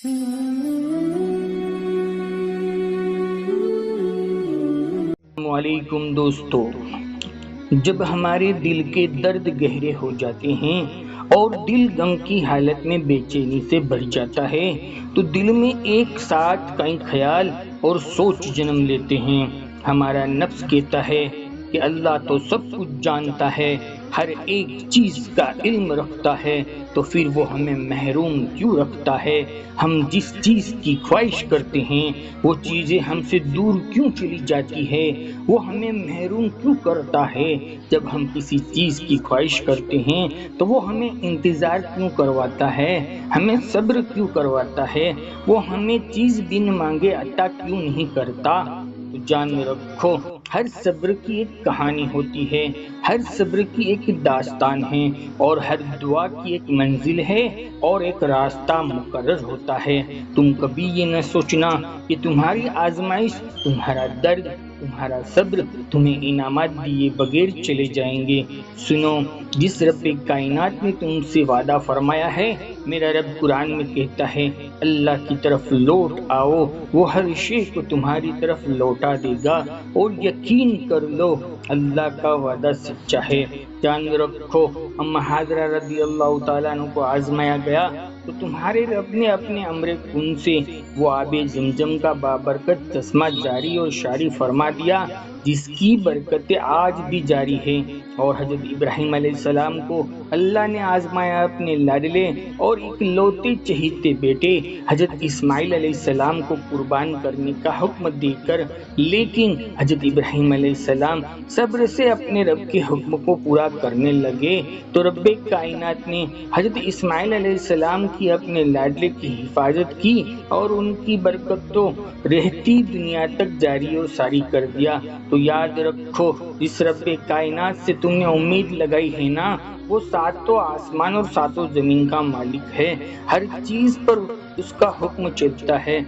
السلام علیکم دوستو، جب ہمارے دل کے درد گہرے ہو جاتے ہیں اور دل غم کی حالت میں بے چینی سے بھر جاتا ہے تو دل میں ایک ساتھ کئی خیال اور سوچ جنم لیتے ہیں۔ ہمارا نفس کہتا ہے کہ اللہ تو سب کچھ جانتا ہے، ہر ایک چیز کا علم رکھتا ہے، تو پھر وہ ہمیں محروم کیوں رکھتا ہے؟ ہم جس چیز کی خواہش کرتے ہیں وہ چیزیں ہم سے دور کیوں چلی جاتی ہے؟ وہ ہمیں محروم کیوں کرتا ہے؟ جب ہم کسی چیز کی خواہش کرتے ہیں تو وہ ہمیں انتظار کیوں کرواتا ہے؟ ہمیں صبر کیوں کرواتا ہے؟ وہ ہمیں چیز بن مانگے عطا کیوں نہیں کرتا؟ تو جان رکھو، ہر صبر کی ایک کہانی ہوتی ہے، ہر صبر کی ایک داستان ہے، اور ہر دعا کی ایک منزل ہے اور ایک راستہ مقرر ہوتا ہے۔ تم کبھی یہ نہ سوچنا کہ تمہاری آزمائش، تمہارا درد، تمہارا صبر تمہیں انعامات دیے بغیر چلے جائیں گے۔ سنو، جس رب کائنات نے تم سے وعدہ فرمایا ہے، میرا رب قرآن میں کہتا ہے، اللہ کی طرف لوٹ آؤ، وہ ہر شے کو تمہاری طرف لوٹا دے گا، اور یقین کر لو اللہ کا وعدہ سچا ہے۔ جان رکھو، اما حاضرہ رضی اللہ تعالیٰ عنہ کو آزمایا گیا تو تمہارے رب نے اپنے امر کن سے وہ آب زمزم کا بابرکت چشمہ جاری اور شاری فرما دیا، جس کی برکتیں آج بھی جاری ہیں۔ اور حضرت ابراہیم علیہ السلام کو اللہ نے آزمایا اپنے لاڈلے اور اکلوتے چہیتے بیٹے حضرت اسماعیل علیہ السلام کو قربان کرنے کا حکم دے کر، لیکن حضرت ابراہیم علیہ السلام صبر سے اپنے رب کے حکم کو پورا کرنے لگے تو رب کائنات نے حضرت اسماعیل علیہ السلام کی اپنے لاڈلے کی حفاظت کی اور ان کی برکت تو رہتی دنیا تک جاری اور ساری کر دیا۔ تو یاد رکھو، جس رب کائنات سے تم نے امید لگائی ہے نا، وہ ساتوں آسمان اور ساتوں زمین کا مالک ہے، ہر چیز پر اس کا حکم چلتا ہے،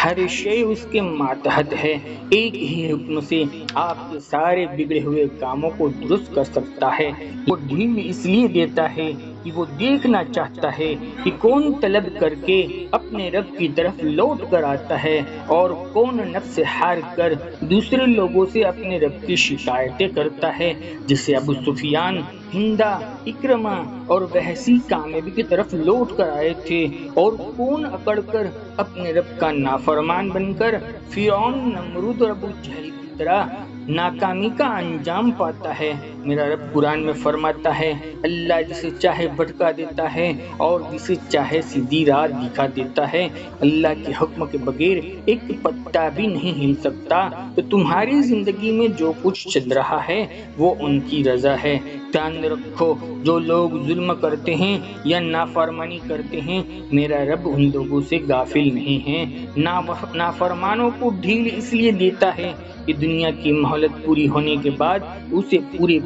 ہر شے اس کے ماتحت ہے، ایک ہی حکم سے آپ کے سارے بگڑے ہوئے کاموں کو درست کر سکتا ہے۔ وہ ڈھیل اس لیے دیتا ہے کہ وہ دیکھنا چاہتا ہے کہ کون طلب کر کے اپنے رب کی طرف لوٹ کر آتا ہے اور کون نفس ہار کر دوسرے لوگوں سے اپنے رب کی شکایتیں کرتا ہے، جسے ابو سفیان، ہندا، اکرمہ اور وحشی کامیابی کی طرف لوٹ کر آئے تھے، اور کون اکڑ کر اپنے رب کا نافرمان بن کر فرعون، نمرود اور ابو جہل کی طرح ناکامی کا انجام پاتا ہے۔ میرا رب قرآن میں فرماتا ہے، اللہ جسے چاہے بھٹکا دیتا ہے اور جسے چاہے سیدھی راہ دکھا دیتا ہے، اللہ کے حکم کے بغیر ایک پتا بھی نہیں ہل سکتا۔ تو تمہاری زندگی میں جو کچھ چل رہا ہے وہ ان کی رضا ہے۔ دھیان رکھو، جو لوگ ظلم کرتے ہیں یا نافرمانی کرتے ہیں، میرا رب ان لوگوں سے غافل نہیں ہے۔ نافرمانوں کو ڈھیل اس لیے دیتا ہے کہ دنیا کی مہلت پوری ہونے کے بعد اسے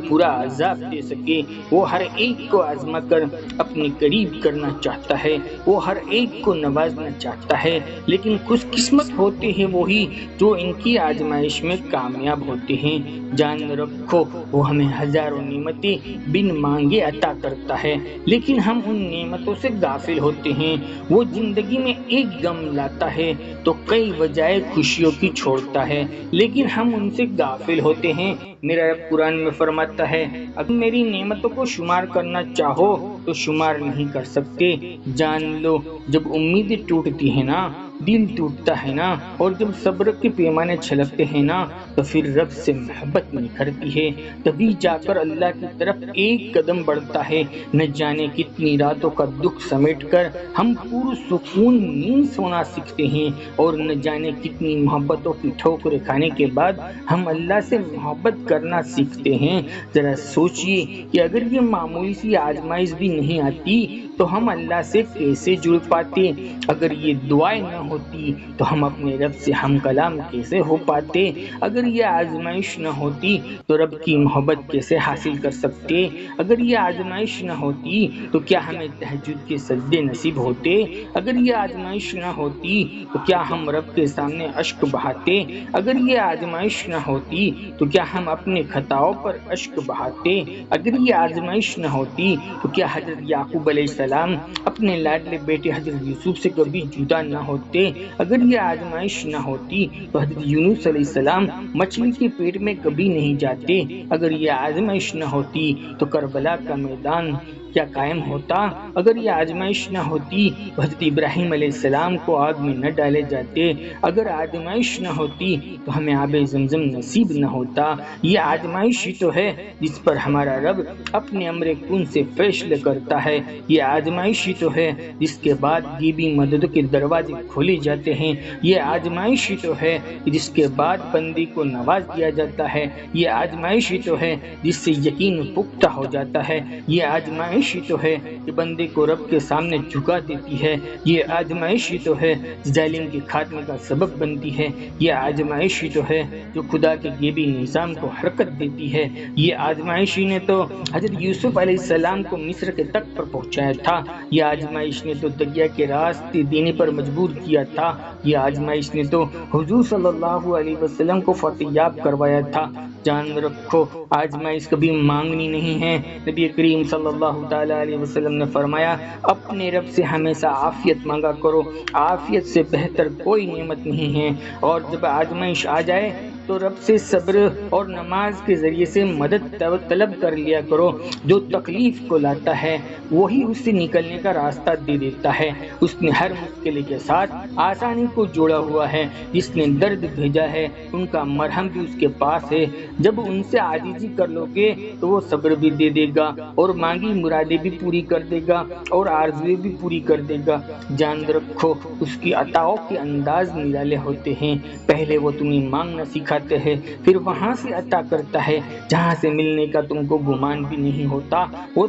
پورا عذاب دے سکے۔ وہ ہر ایک کو آزما کر اپنے قریب کرنا چاہتا ہے، وہ ہر ایک کو نوازنا چاہتا ہے، لیکن خوش قسمت ہوتے ہیں وہی جو ان کی آزمائش میں کامیاب ہوتے ہیں۔ جان رکھو، وہ ہمیں ہزاروں نعمتیں بن مانگے عطا کرتا ہے، لیکن ہم ان نعمتوں سے غافل ہوتے ہیں۔ وہ زندگی میں ایک غم لاتا ہے تو کئی وجہ خوشیوں کی چھوڑتا ہے، لیکن ہم ان سے غافل ہوتے ہیں۔ میرا رب قرآن میں فرماتا ہے، اگر میری نعمتوں کو شمار کرنا چاہو تو شمار نہیں کر سکتے۔ جان لو، جب امیدیں ٹوٹتی ہیں نا، دل ٹوٹتا ہے نا، اور جب صبر کے پیمانے چھلکتے ہیں نا، تو پھر رب سے محبت نکھرتی ہے، تبھی جا کر اللہ کی طرف ایک قدم بڑھتا ہے۔ نہ جانے کتنی راتوں کا دکھ سمیٹ کر ہم پرسکون نیند سونا سیکھتے ہیں، اور نہ جانے کتنی محبتوں کی ٹھوکریں کھانے کے بعد ہم اللہ سے محبت کرنا سیکھتے ہیں۔ ذرا سوچئے کہ اگر یہ معمولی سی آزمائش بھی نہیں آتی تو ہم اللہ سے کیسے جڑ پاتے؟ اگر یہ دعائیں نہ ہوتی تو ہم اپنے رب سے ہم کلام کیسے ہو پاتے؟ اگر یہ آزمائش نہ ہوتی تو رب کی محبت کیسے حاصل کر سکتے؟ اگر یہ آزمائش نہ ہوتی تو کیا ہمیں تہجد کے سجدے نصیب ہوتے؟ اگر یہ آزمائش نہ ہوتی تو کیا ہم رب کے سامنے اشک بہاتے؟ اگر یہ آزمائش نہ ہوتی تو کیا ہم اپنے خطاؤں پر اشک بہاتے؟ اگر یہ آزمائش نہ ہوتی تو کیا حضرت یعقوب علیہ السلام اپنے لاڈلے بیٹے حضرت یوسف سے کبھی جدا نہ ہوتے؟ اگر یہ آزمائش نہ ہوتی تو حضرت یونس علیہ السلام مچھلی کے پیٹ میں کبھی نہیں جاتے؟ اگر یہ آزمائش نہ ہوتی تو کربلا کا میدان کیا قائم ہوتا؟ اگر یہ آزمائش نہ ہوتی تو حضرت ابراہیم علیہ السلام کو آگ میں نہ ڈالے جاتے؟ اگر آزمائش نہ ہوتی تو ہمیں آب زمزم نصیب نہ ہوتا۔ یہ آزمائش ہی تو ہے جس پر ہمارا رب اپنے امر کن سے فیصلے کرتا ہے۔ یہ آزمائش ہی تو ہے جس کے بعد غیبی مدد کے دروازے کھولے جاتے ہیں۔ یہ آزمائش ہی تو ہے جس کے بعد بندے کو نواز دیا جاتا ہے۔ یہ آزمائش ہی تو ہے جس سے یقین پختہ ہو جاتا ہے۔ یہ آزمائش ہی تو ہے کہ بندے کو رب کے سامنے جھکا دیتی ہے۔ یہ آزمائش ہی تو ہے ظالم کے خاتمے کا سبب بنتی ہے۔ یہ آزمائش ہی تو ہے جو خدا کے غیبی نظام کو حرکت دیتی ہے۔ یہ آزمائش ہی نے تو حضرت یوسف علیہ السلام کو مصر کے تٹ پر پہنچایا تھا۔ یہ آزمائش نے تو دریا کے راستے دینے پر مجبور کیا تھا۔ یہ آزمائش نے تو حضور صلی اللہ علیہ وسلم کو فتح یاب کروایا تھا۔ جان رکھو آزمائش کبھی مانگنی نہیں ہے۔ نبی کریم صلی اللہ تعالی علیہ وسلم نے فرمایا اپنے رب سے ہمیشہ عافیت مانگا کرو، عافیت سے بہتر کوئی نعمت نہیں ہے۔ اور جب آزمائش آ جائے تو رب سے صبر اور نماز کے ذریعے سے مدد طلب کر لیا کرو۔ جو تکلیف کو لاتا ہے وہی اس سے نکلنے کا راستہ دے دیتا ہے۔ اس نے ہر مشکل کے ساتھ آسانی کو جوڑا ہوا ہے۔ جس نے درد بھیجا ہے ان کا مرہم بھی اس کے پاس ہے۔ جب ان سے عاجزی کر لو گے تو وہ صبر بھی دے دے گا اور مانگی مرادیں بھی پوری کر دے گا اور آرزویں بھی پوری کر دے گا۔ جان رکھو اس کی عطاؤں کے انداز نرالے ہوتے ہیں۔ پہلے وہ تمہیں مانگنا سکھاتے ہیں، پھر وہاں سے عطا کرتا ہے جہاں سے ملنے کا تم کو گمان بھی نہیں ہوتا۔ وہ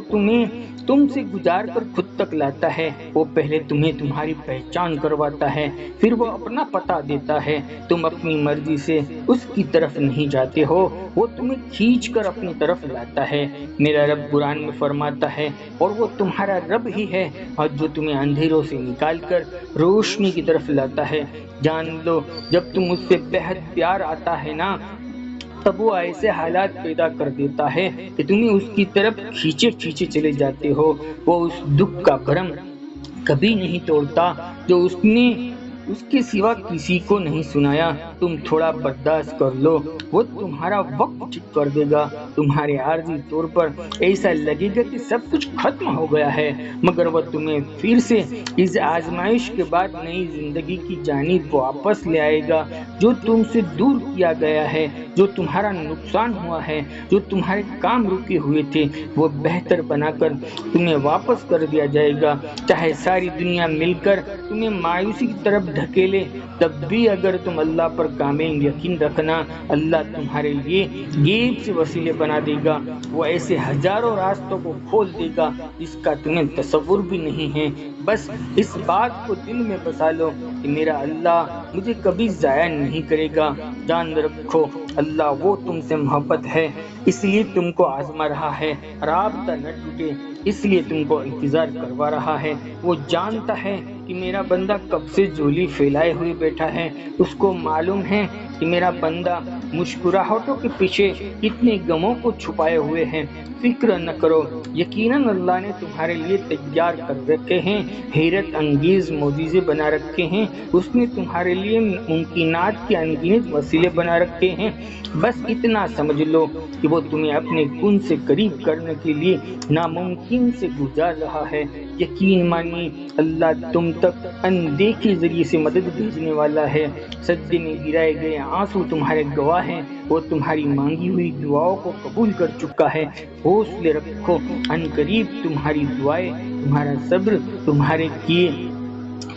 تم سے گزار کر خود تک لاتا ہے۔ وہ پہلے تمہیں تمہاری پہچان کرواتا ہے، پھر وہ اپنا پتہ دیتا ہے۔ تم اپنی مرضی سے اس کی طرف نہیں جاتے ہو، وہ تمہیں کھینچ کر اپنی طرف لاتا ہے۔ میرا رب قرآن میں فرماتا ہے اور وہ تمہارا رب ہی ہے اور جو تمہیں اندھیروں سے نکال کر روشنی کی طرف لاتا ہے۔ جان لو جب تم اس سے بہت پیار آتا ہے نا تب وہ ایسے حالات پیدا کر دیتا ہے کہ تمہیں اس کی طرف کھینچے چلے جاتے ہو۔ وہ اس دکھ کا بھرم کبھی نہیں توڑتا جو اس نے اس کے سوا کسی کو نہیں سنایا۔ تم تھوڑا برداشت کر لو، وہ تمہارا وقت ٹھیک کر دے گا۔ تمہارے عارضی طور پر ایسا لگے گا کہ سب کچھ ختم ہو گیا ہے، مگر وہ تمہیں پھر سے اس آزمائش کے بعد نئی زندگی کی جانب واپس لے آئے گا۔ جو تم سے دور کیا گیا ہے، جو تمہارا نقصان ہوا ہے، جو تمہارے کام رکے ہوئے تھے، وہ بہتر بنا کر تمہیں واپس کر دیا جائے گا۔ چاہے ساری دنیا مل کر تمہیں مایوسی کی طرف دھکیلے، تب بھی اگر تم اللہ پر کامل یقین رکھنا، اللہ تمہارے لیے غیب سے وسیلے بنا دے گا۔ وہ ایسے ہزاروں راستوں کو کھول دے گا جس کا تمہیں تصور بھی نہیں ہے۔ بس اس بات کو دل میں بسا لو کہ میرا اللہ مجھے کبھی ضائع نہیں کرے گا۔ جان رکھو اللہ وہ تم سے محبت ہے، اس لیے تم کو آزما رہا ہے۔ رابطہ نہ ٹوٹے اس لیے تم کو انتظار کروا رہا ہے۔ وہ جانتا ہے کہ میرا بندہ کب سے جھولی پھیلائے ہوئے بیٹھا ہے۔ اس کو معلوم ہے کہ میرا بندہ مسکراہٹوں کے پیچھے کتنے غموں کو چھپائے ہوئے ہیں۔ فکر نہ کرو، یقیناً اللہ نے تمہارے لیے تیار کر رکھے ہیں، حیرت انگیز معجزے بنا رکھے ہیں۔ اس نے تمہارے لیے ممکنات کے انگنت وسیلے بنا رکھے ہیں۔ بس اتنا سمجھ لو کہ وہ تمہیں اپنے کن سے قریب کرنے کے لیے ناممکن سے گزار رہا ہے۔ یقین مانیے اللہ تم تک اندیکھے ذریعے سے مدد بھیجنے والا ہے۔ سجدے میں گرائے گئے آنسو تمہارے گواہ ہیں، وہ تمہاری مانگی ہوئی دعاؤں کو قبول کر چکا ہے۔ حوصلے رکھو، ان قریب تمہاری دعائیں، تمہارا صبر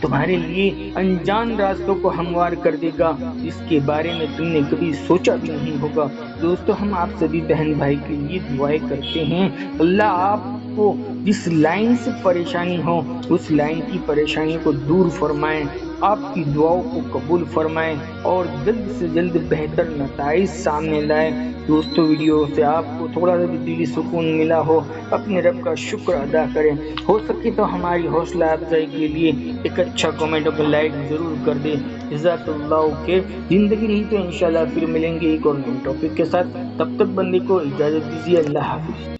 تمہارے لیے انجان راستوں کو ہموار کر دے گا، جس کے بارے میں تم نے کبھی سوچا بھی نہیں ہوگا۔ دوستو ہم آپ سبھی بہن بھائی کے لیے دعائیں کرتے ہیں، اللہ آپ کو جس لائن سے پریشانی ہو اس لائن کی پریشانی کو دور فرمائیں، آپ کی دعاؤں کو قبول فرمائیں اور جلد سے جلد بہتر نتائج سامنے لائیں۔ دوستو ویڈیو سے آپ کو تھوڑا سا بھی دلی سکون ملا ہو، اپنے رب کا شکر ادا کریں، ہو سکے تو ہماری حوصلہ افزائی کے لیے ایک اچھا کمنٹ اور لائک ضرور کر دیں۔ جزاک اللہ خیر۔ زندگی رہی تو انشاءاللہ پھر ملیں گے ایک اور نئے ٹاپک کے ساتھ، تب تک بندے کو اجازت دیجیے، اللہ حافظ۔